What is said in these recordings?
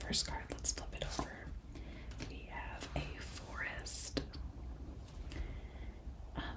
first card. Let's flip it over. We have a forest.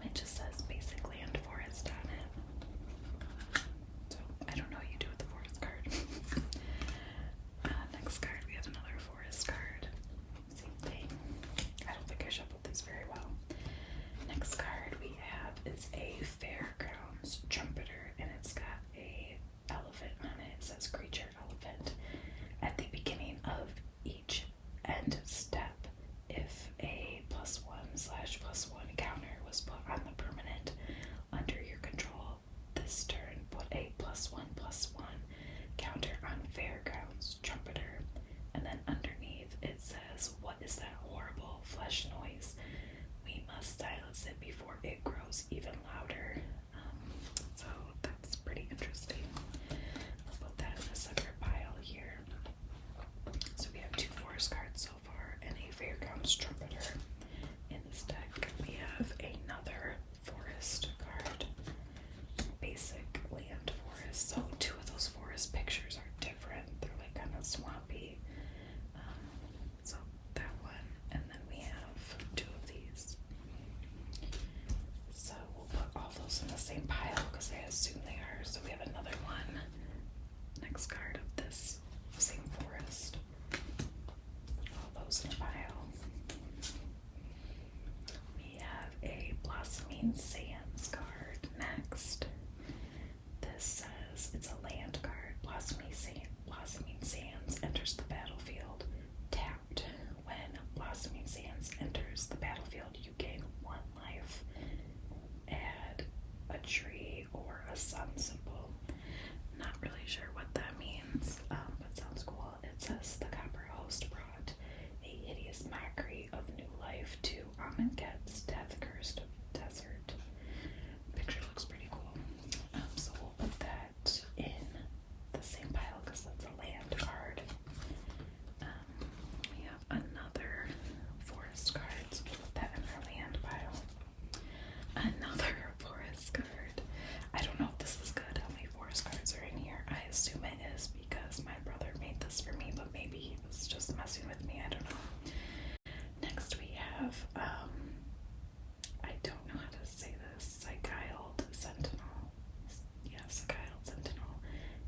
It just says basic land forest on it. So I don't know what you do with the forest card. Next card, we have another forest card. Same thing. I don't think I shuffled this very well. Next card we have is a fairgrounds trumpeter, and it's got a elephant on it. It says creature elephant. At the beginning of each end step, if a +1/+1 counter was put on the permanent under your control, this turn put a +1/+1 counter on fairgrounds trumpeter. And then underneath it says, what is that horrible flesh noise? We must silence it before it grows even louder. So that's pretty interesting. I'll put that in a separate pile here. So we have 2 forest cards so far and a fairgrounds trumpeter. In this deck we have another forest card, basic land forest. So 2 of those forest pictures are different. They're like kind of swampy. So that one, and then we have 2 of these. So we'll put all those in the same pile because I assume they are. So we have another one. Next card of this same forest. All those in a pile. We have a blossoming sands card next. This says it's a land card. Blossoming sands enters the battlefield tapped. When blossoming sands enters the battlefield, you gain 1 life. Add a tree or a sun symbol. Not really sure what that means, but sounds cool. It says the copper host brought a hideous mockery of new life to Amonkhet's death-cursed desert. Picture looks pretty cool. So we'll put that in the same pile because that's a land card. We have another forest card, so we'll put that in our land pile. Another forest card. I don't know if this is good, how many forest cards are in here. I assume it is because my brother made this for me, but maybe he was just messing with me, I don't know. Next we have, I don't know how to say this, Sigiled Sentinel. Yeah, Sigiled Sentinel.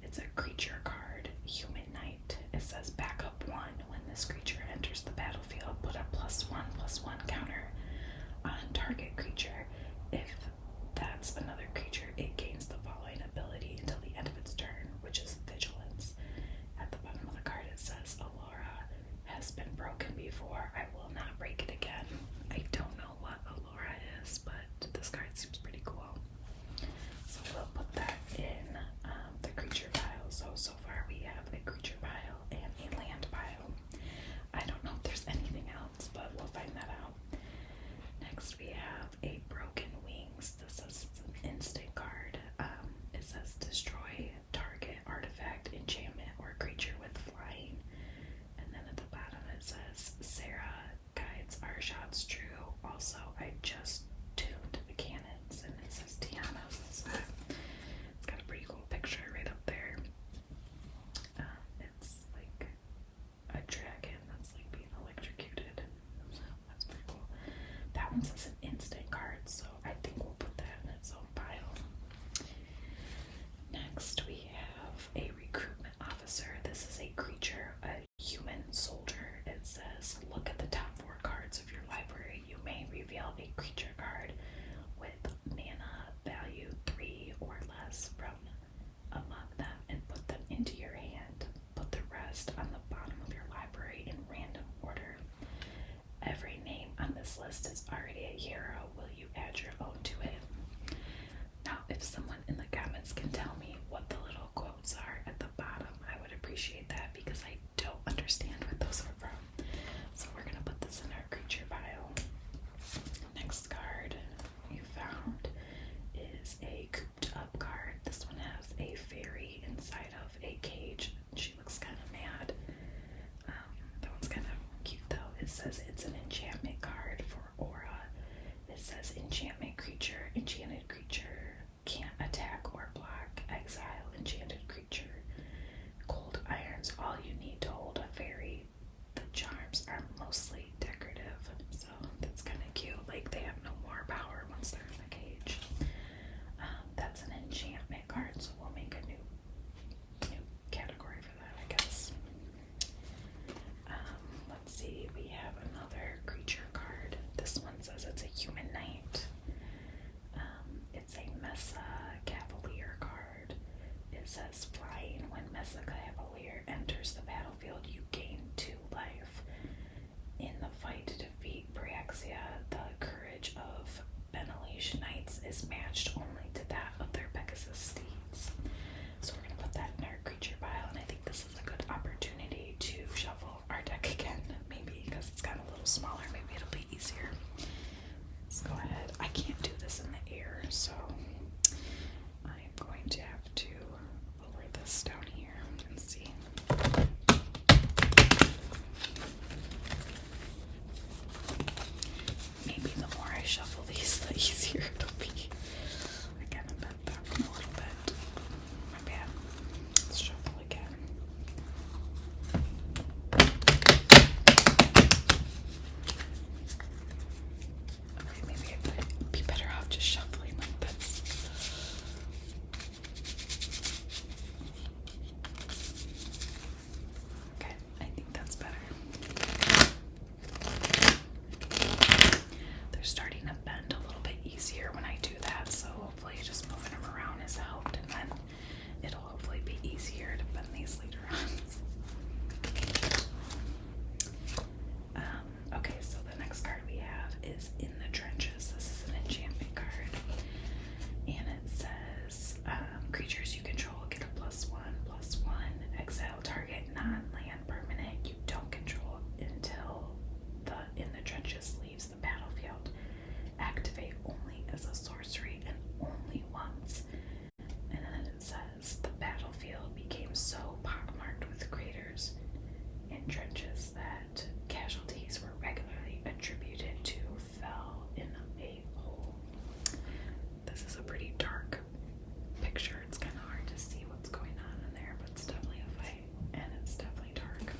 It's a creature card, Human Knight. It says backup 1. When this creature enters the battlefield, put a +1/+1 counter on target creature. If that's another creature, it gains the following ability until the end of its turn, which is Vigilance. At the bottom of the card it says, Allura has been broken before. I will not break it again. I don't know what Allura is, but this card seems pretty cool. So we'll put that in the creature pile. So far we have a creature pile and a land pile. I don't know if there's anything else, but we'll find that out. Next we have a Broken Wings. This is an instant card. It says destroy target artifact, enchantment, or creature with flying. And then at the bottom it says Sarah guides our shots true. Also, I just tuned the cannons, and it says Tiana. So it's got a pretty cool picture right up there. It's like a dragon that's like being electrocuted. So that's pretty cool. That one says an instant card, so I think we'll put that in its own pile. Next we have a recruitment officer. This is a creature, a human soldier. It says look at the top 4 cards of your library. You may reveal a creature card with mana value 3 or less from among them and put them into your hand. Put the rest on the bottom of your library in random order. Every name on this list is already a hero. Will you add your own to it? Now, if someone in the comments can tell me what the little quotes are at the bottom, I would appreciate that because I don't understand what those are from. So we're going to put this in our creature pile. Next card you found is a cooped up card. This one has a fairy inside of a cage. She looks kind of mad. That one's kind of cute though. It says it's an enchantment card for aura. It says enchantment creature, enchanted creature can't attack or block. as the cavalier enters the battlefield, you gain 2 life. In the fight to defeat Praxia, the courage of Benalish knights is matched only to that of their Pegasus steeds. So we're going to put that in our creature pile, and I think this is a good opportunity to shuffle our deck again, maybe because it's gotten a little smaller, maybe it'll be easier. Let's go ahead. I can't do this in the air, so I'm going to have to lower this down here and see. Maybe the more I shuffle these, the easier it'll be. I kind of bent that one a little bit. My bad. Let's shuffle again. Okay, maybe I'd be better off just shuffling like this. Okay, I think that's better. They're starting to bend a little bit easier when I do that, so hopefully just moving them around has helped, and then it'll hopefully be easier to bend these later on. Okay, so the next card we have is In the Trenches. This is an enchantment card, and it says creatures you control get a +1/+1. Exile target non-land permanent you don't control until the In the Trenches leaves the battlefield. Activate only as a sorcery and only once. And then it says the battlefield became so pockmarked with craters and trenches that casualties were regularly attributed to fell in a hole. This is a pretty dark picture. It's kind of hard to see what's going on in there, but it's definitely a fight, and it's definitely dark.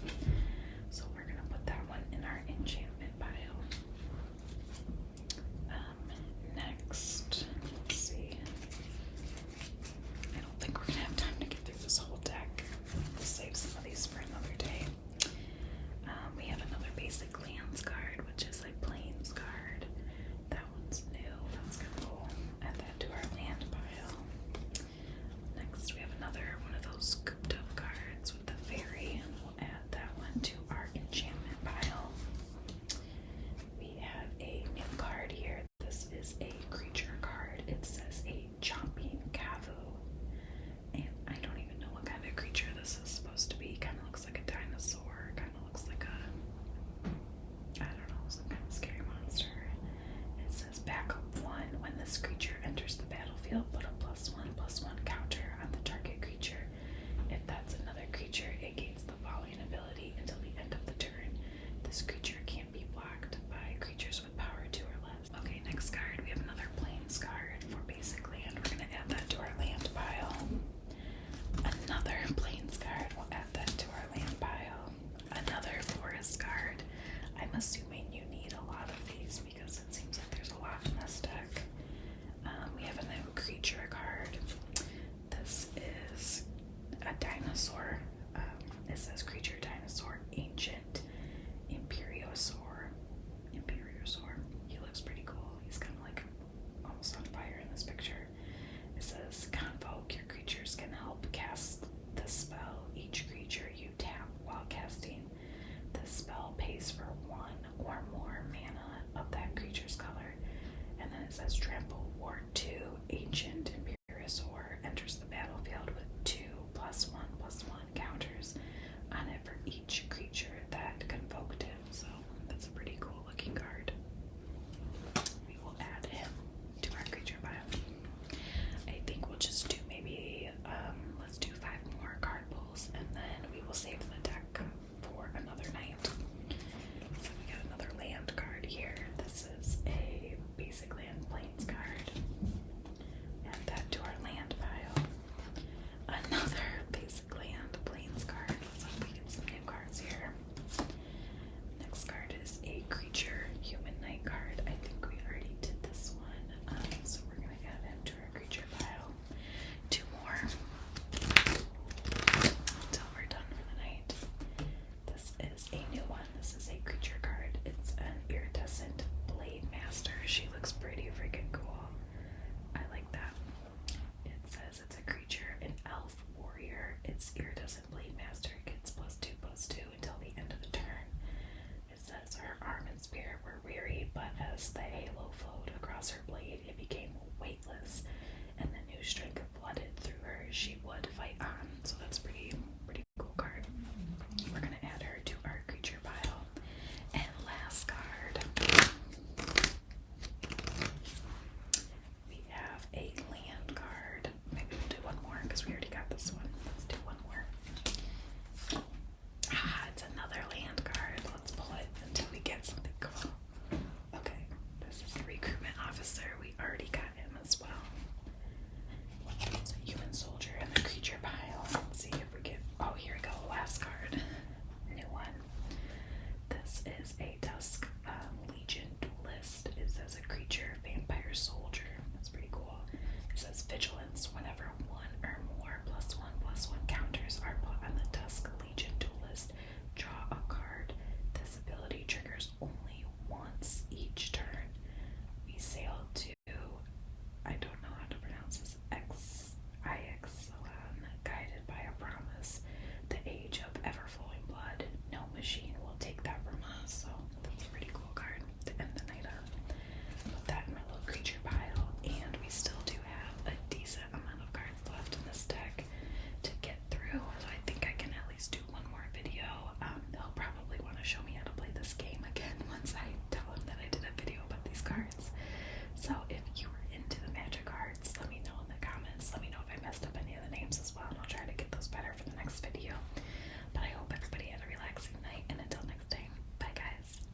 So we're gonna put that one in our enchantment pile. Next, let's see. I don't think we're gonna have time to get through this whole deck. We'll save some of these for another day. We have another basic lands card, which is a plains card. That one's new. That's kind of cool. Add that to our land pile. Next, we have another one of those scooped up cards with the fairy. We'll add that one to our enchantment pile. We have a new card here. This is a creature card. It says a chomping Kavu. And I don't even know what kind of creature this is supposed to be. Kind of looks like a dinosaur. Kind of looks like I don't know, some kind of scary monster. It says backup 1. When this creature enters the battlefield, put a +1/+1 counter on the target creature. If that's another creature, it gains the following ability until the end of the turn. This creature can't be blocked by creatures with power 2 or less. Okay, next card. We have another plains card for basic land. We're going to add that to our land pile. Another plains card. We'll add that to our land pile. Another forest card. I'm assuming you need a lot of these because it seems like there's a lot in this deck. We have a new creature card. This is a dinosaur. It says creature dinosaur ancient Imperiosaur. He looks pretty cool. He's kind of like almost on fire in this picture. It says convoke. Your creatures can help cast the spell. Each creature you tap while casting this spell pays for 1 or more mana of that creature's color. And then it says trample ward 2 ancient Imperiosaur enters the battlefield with 2 +1/+1 counters on it for each creature that convoked him. So that's a pretty cool looking card. We will add him to our creature pile. I think we'll just do maybe let's do 5 more card pulls, and then we will save the deck for another night. So we got another land card here. This is a basic land plains card. Add that to our land pile. Another basic land plains card. Let's hope we get some new cards here. Next card is a creature human knight card. I think we already did this one. So we're gonna add him to our creature pile. 2 more until we're done for the night. its iridescent blade master gets +2/+2 until the end of the turn. It says her arm and spirit were weary, but as the halo flowed across her blade, it became weightless, and the new strength of